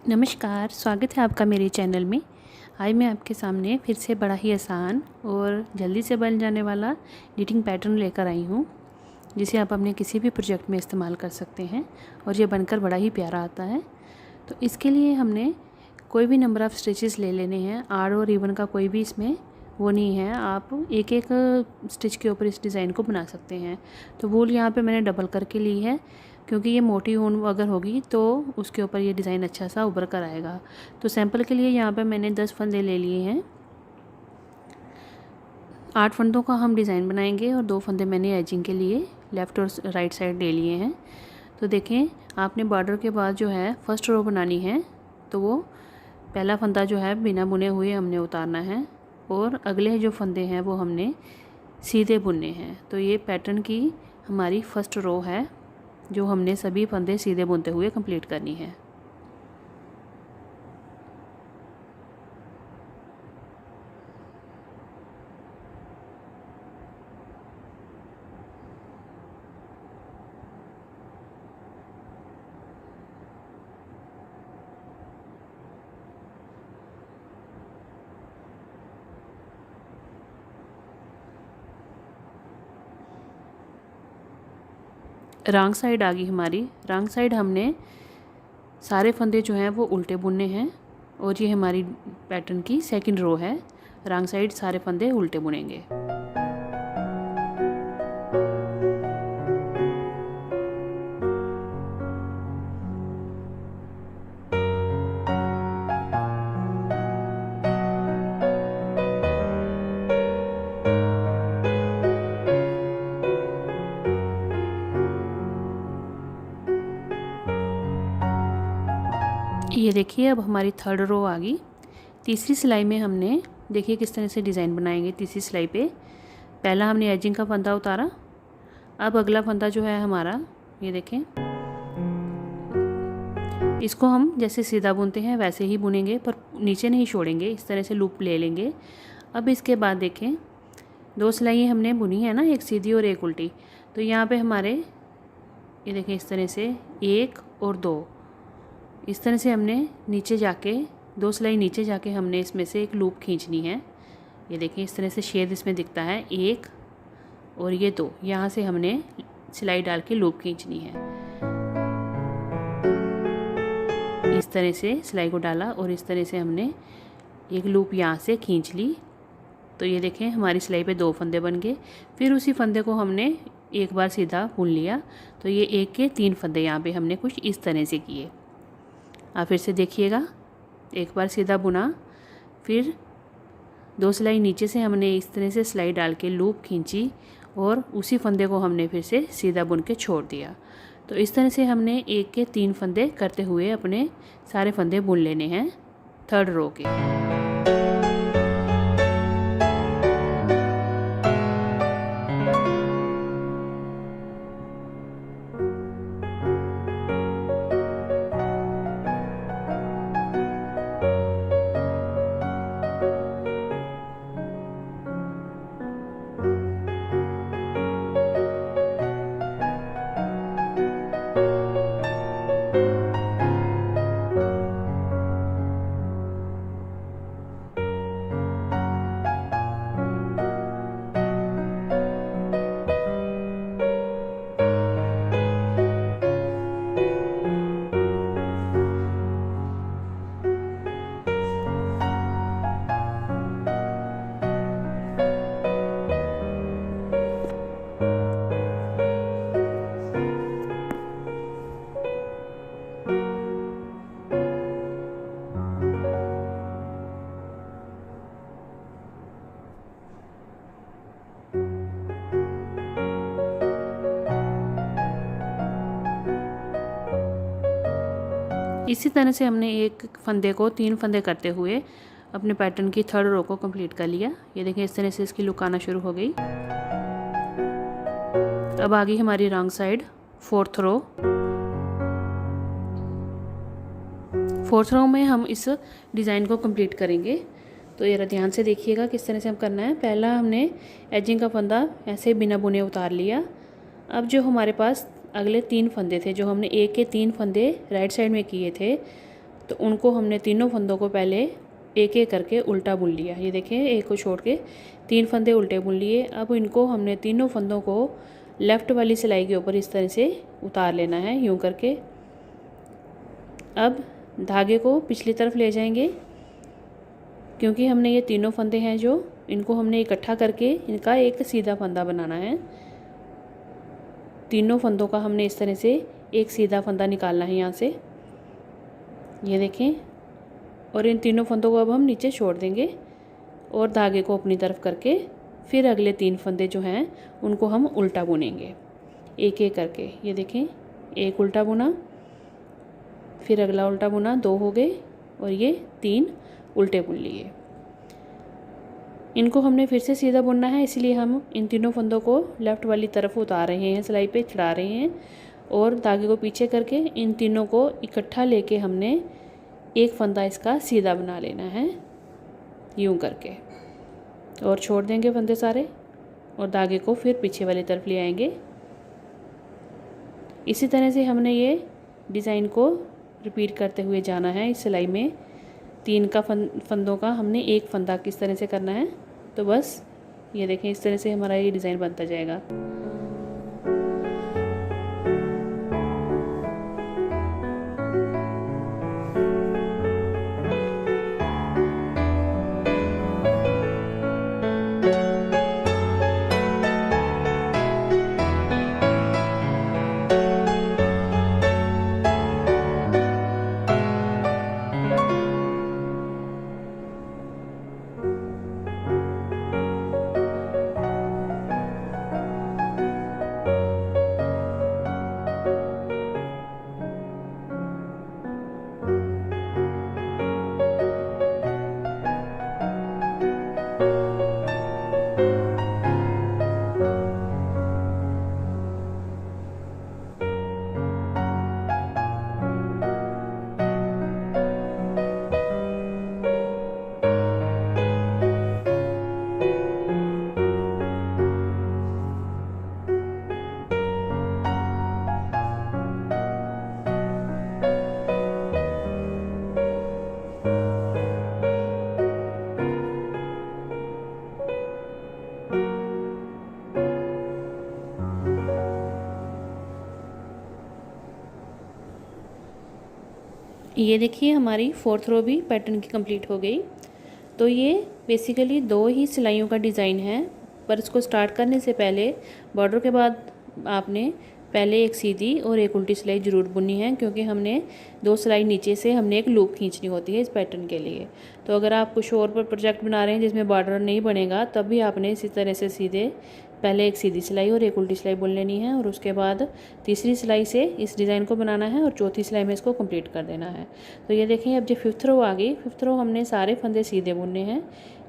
नमस्कार, स्वागत है आपका मेरे चैनल में। आज मैं आपके सामने फिर से बड़ा ही आसान और जल्दी से बन जाने वाला निटिंग पैटर्न लेकर आई हूँ, जिसे आप अपने किसी भी प्रोजेक्ट में इस्तेमाल कर सकते हैं और ये बनकर बड़ा ही प्यारा आता है। तो इसके लिए हमने कोई भी नंबर ऑफ़ स्टिचेस ले लेने हैं। आड और इवन का कोई भी इसमें वो नहीं है, आप एक एक स्टिच के ऊपर इस डिज़ाइन को बना सकते हैं। तो वूल यहाँ पे मैंने डबल करके ली है, क्योंकि ये मोटी ऊन अगर होगी तो उसके ऊपर ये डिज़ाइन अच्छा सा उभर कर आएगा। तो सैंपल के लिए यहाँ पे मैंने 10 फंदे ले लिए हैं। 8 फंदों का हम डिज़ाइन बनाएंगे और 2 फंदे मैंने एजिंग के लिए लेफ़्ट और राइट साइड ले लिए हैं। तो देखें, आपने बॉर्डर के बाद जो है फर्स्ट रो बनानी है, तो वो पहला फंदा जो है बिना बुने हुए हमने उतारना है और अगले जो फंदे हैं वो हमने सीधे बुनने हैं। तो ये पैटर्न की हमारी फर्स्ट रो है, जो हमने सभी फंदे सीधे बुनते हुए कंप्लीट करनी है। रॉन्ग साइड आ गई हमारी। रॉन्ग साइड हमने सारे फंदे जो हैं वो उल्टे बुनने हैं और ये हमारी पैटर्न की सेकंड रो है। रॉन्ग साइड सारे फंदे उल्टे बुनेंगे। ये देखिए, अब हमारी थर्ड रो आ गई। तीसरी सिलाई में हमने देखिए किस तरह से डिज़ाइन बनाएंगे। तीसरी सिलाई पे पहला हमने एजिंग का फंदा उतारा। अब अगला फंदा जो है हमारा, ये देखें, इसको हम जैसे सीधा बुनते हैं वैसे ही बुनेंगे, पर नीचे नहीं छोड़ेंगे। इस तरह से लूप ले लेंगे। अब इसके बाद देखें, 2 सिलाई हमने बुनी है ना, एक सीधी और एक उल्टी। तो यहाँ पे हमारे ये देखें इस तरह से 1 और 2, इस तरह से हमने नीचे जाके 2 सिलाई नीचे जाके हमने इसमें से एक लूप खींचनी है। ये देखिए इस तरह से शेड इसमें दिखता है, 1 और ये 2, यहाँ से हमने सिलाई डाल के लूप खींचनी है। इस तरह से सिलाई को डाला और इस तरह से हमने एक लूप यहाँ से खींच ली। तो ये देखें हमारी सिलाई पे 2 फंदे बन गए। फिर उसी फंदे को हमने एक बार सीधा बुन लिया। तो ये 1 के 3 फंदे यहाँ पे हमने कुछ इस तरह से किए। आप फिर से देखिएगा, एक बार सीधा बुना, फिर 2 सिलाई नीचे से हमने इस तरह से सिलाई डाल के लूप खींची और उसी फंदे को हमने फिर से सीधा बुन के छोड़ दिया। तो इस तरह से हमने 1 के 3 फंदे करते हुए अपने सारे फंदे बुन लेने हैं थर्ड रो के। इसी तरह से हमने एक फंदे को 3 फंदे करते हुए अपने पैटर्न की थर्ड रो को कंप्लीट कर लिया। ये देखिए इस तरह से इसकी लुक आना शुरू हो गई। अब आ गई हमारी wrong side fourth row. Fourth row में हम इस डिज़ाइन को कंप्लीट करेंगे। तो ये ध्यान से देखिएगा किस तरह से हम करना है। पहला हमने एजिंग का फंदा ऐसे बिना बुने उतार लिया। अब जो हमारे पास अगले 3 फंदे थे, जो हमने एक के 3 फंदे राइट साइड में किए थे, तो उनको हमने तीनों फंदों को पहले एक एक करके उल्टा बुन लिया। ये देखें, एक को छोड़ के 3 फंदे उल्टे बुन लिए। अब इनको हमने तीनों फंदों को लेफ़्ट वाली सिलाई के ऊपर इस तरह से उतार लेना है, यूँ करके। अब धागे को पिछली तरफ ले जाएंगे, क्योंकि हमने ये तीनों फंदे हैं जो इनको हमने इकट्ठा करके इनका एक सीधा फंदा बनाना है। तीनों फंदों का हमने इस तरह से एक सीधा फंदा निकालना है यहाँ से, ये देखें। और इन तीनों फंदों को अब हम नीचे छोड़ देंगे और धागे को अपनी तरफ करके फिर अगले 3 फंदे जो हैं उनको हम उल्टा बुनेंगे एक एक करके। ये देखें, एक उल्टा बुना, फिर अगला उल्टा बुना, 2 हो गए और ये 3 उल्टे बुन लिए। इनको हमने फिर से सीधा बुनना है, इसलिए हम इन तीनों फंदों को लेफ़्ट वाली तरफ उतार रहे हैं, सिलाई पे चढ़ा रहे हैं और धागे को पीछे करके इन तीनों को इकट्ठा लेके हमने एक फंदा इसका सीधा बना लेना है, यूँ करके। और छोड़ देंगे फंदे सारे और धागे को फिर पीछे वाली तरफ ले आएंगे। इसी तरह से हमने ये डिज़ाइन को रिपीट करते हुए जाना है। इस सिलाई में 3 का फंदों का हमने एक फंदा किस तरह से करना है, तो बस ये देखें, इस तरह से हमारा ये डिज़ाइन बनता जाएगा। ये देखिए, हमारी 4th रो भी पैटर्न की कंप्लीट हो गई। तो ये बेसिकली 2 ही सिलाइयों का डिज़ाइन है, पर इसको स्टार्ट करने से पहले बॉर्डर के बाद आपने पहले एक सीधी और एक उल्टी सिलाई ज़रूर बुननी है, क्योंकि हमने 2 सिलाई नीचे से हमने एक लूप खींचनी होती है इस पैटर्न के लिए। तो अगर आप कुछ और पर प्रोजेक्ट बना रहे हैं जिसमें बॉर्डर नहीं बनेगा, तब भी आपने इसी तरह से सीधे पहले एक सीधी सिलाई और एक उल्टी सिलाई बुन लेनी है, और उसके बाद तीसरी सिलाई से इस डिज़ाइन को बनाना है और चौथी सिलाई में इसको कंप्लीट कर देना है। तो ये देखें, अब जो 5th रो आ गई, 5th रो हमने सारे फंदे सीधे बुनने हैं,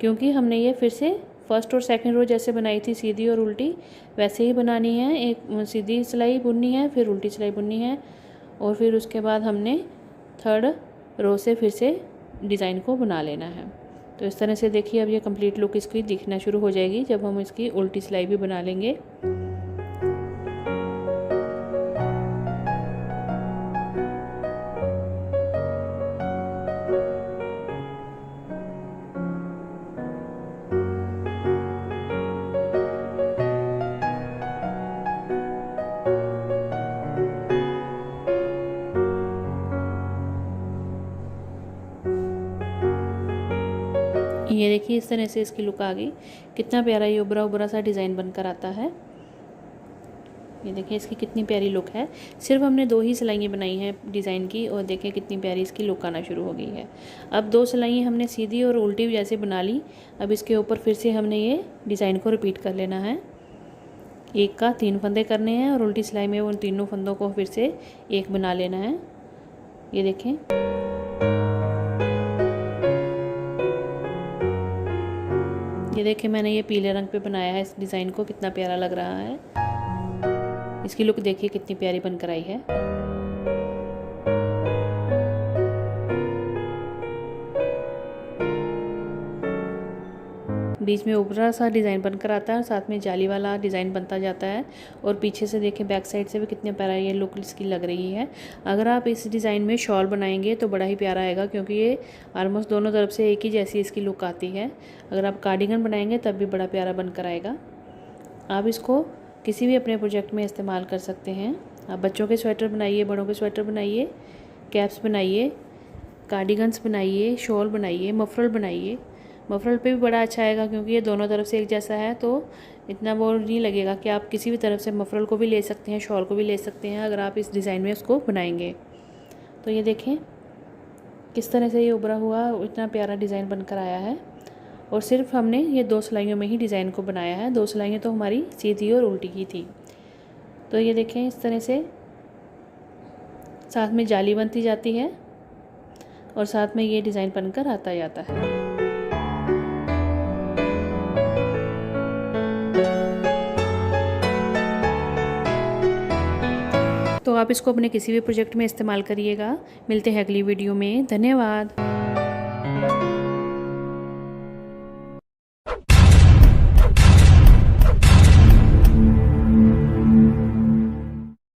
क्योंकि हमने ये फिर से 1st और 2nd रो जैसे बनाई थी सीधी और उल्टी, वैसे ही बनानी है। एक सीधी सिलाई बुननी है, फिर उल्टी सिलाई बुननी है, और फिर उसके बाद हमने 3rd रो से फिर से डिज़ाइन को बना लेना है। तो इस तरह से देखिए, अब ये कंप्लीट लुक इसकी दिखना शुरू हो जाएगी जब हम इसकी उल्टी सिलाई भी बना लेंगे। ये देखिए, इस तरह से इसकी लुक आ गई। कितना प्यारा ये उभरा उभरा सा डिज़ाइन बनकर आता है। ये देखिए, इसकी कितनी प्यारी लुक है। सिर्फ हमने 2 ही सिलाइयाँ बनाई हैं डिज़ाइन की, और देखिए कितनी प्यारी इसकी लुक आना शुरू हो गई है। अब 2 सिलाइयाँ हमने सीधी और उल्टी जैसे बना ली। अब इसके ऊपर फिर से हमने ये डिज़ाइन को रिपीट कर लेना है। एक का 3 फंदे करने हैं और उल्टी सिलाई में उन तीनों फंदों को फिर से एक बना लेना है। ये देखें, ये देखिए, मैंने ये पीले रंग पे बनाया है इस डिज़ाइन को, कितना प्यारा लग रहा है। इसकी लुक देखिए कितनी प्यारी बनकर आई है। बीच में ऊपरा सा डिज़ाइन बनकर आता है और साथ में जाली वाला डिज़ाइन बनता जाता है। और पीछे से देखें बैक साइड से भी कितने प्यारा ये लुक इसकी लग रही है। अगर आप इस डिज़ाइन में शॉल बनाएंगे तो बड़ा ही प्यारा आएगा, क्योंकि ये ऑलमोस्ट दोनों तरफ से एक ही जैसी इसकी लुक आती है। अगर आप कार्डिगन बनाएंगे तब भी बड़ा प्यारा बनकर आएगा। आप इसको किसी भी अपने प्रोजेक्ट में इस्तेमाल कर सकते हैं। आप बच्चों के स्वेटर बनाइए, बड़ों के स्वेटर बनाइए, कैप्स बनाइए, कार्डिगन्स बनाइए, शॉल बनाइए, मफरल बनाइए। मफरल पे भी बड़ा अच्छा आएगा, क्योंकि ये दोनों तरफ से एक जैसा है तो इतना वो नहीं लगेगा कि आप किसी भी तरफ से मफरल को भी ले सकते हैं, शॉल को भी ले सकते हैं अगर आप इस डिज़ाइन में उसको बनाएंगे। तो ये देखें किस तरह से ये उभरा हुआ इतना प्यारा डिज़ाइन बनकर आया है। और सिर्फ हमने ये 2 सिलाइयों में ही डिज़ाइन को बनाया है। 2 सिलाइयाँ तो हमारी सीधी और उल्टी की थी। तो ये देखें इस तरह से साथ में जाली बनती जाती है और साथ में ये डिज़ाइन बनकर आता जाता है। तो आप इसको अपने किसी भी प्रोजेक्ट में इस्तेमाल करिएगा। मिलते हैं अगली वीडियो में। धन्यवाद।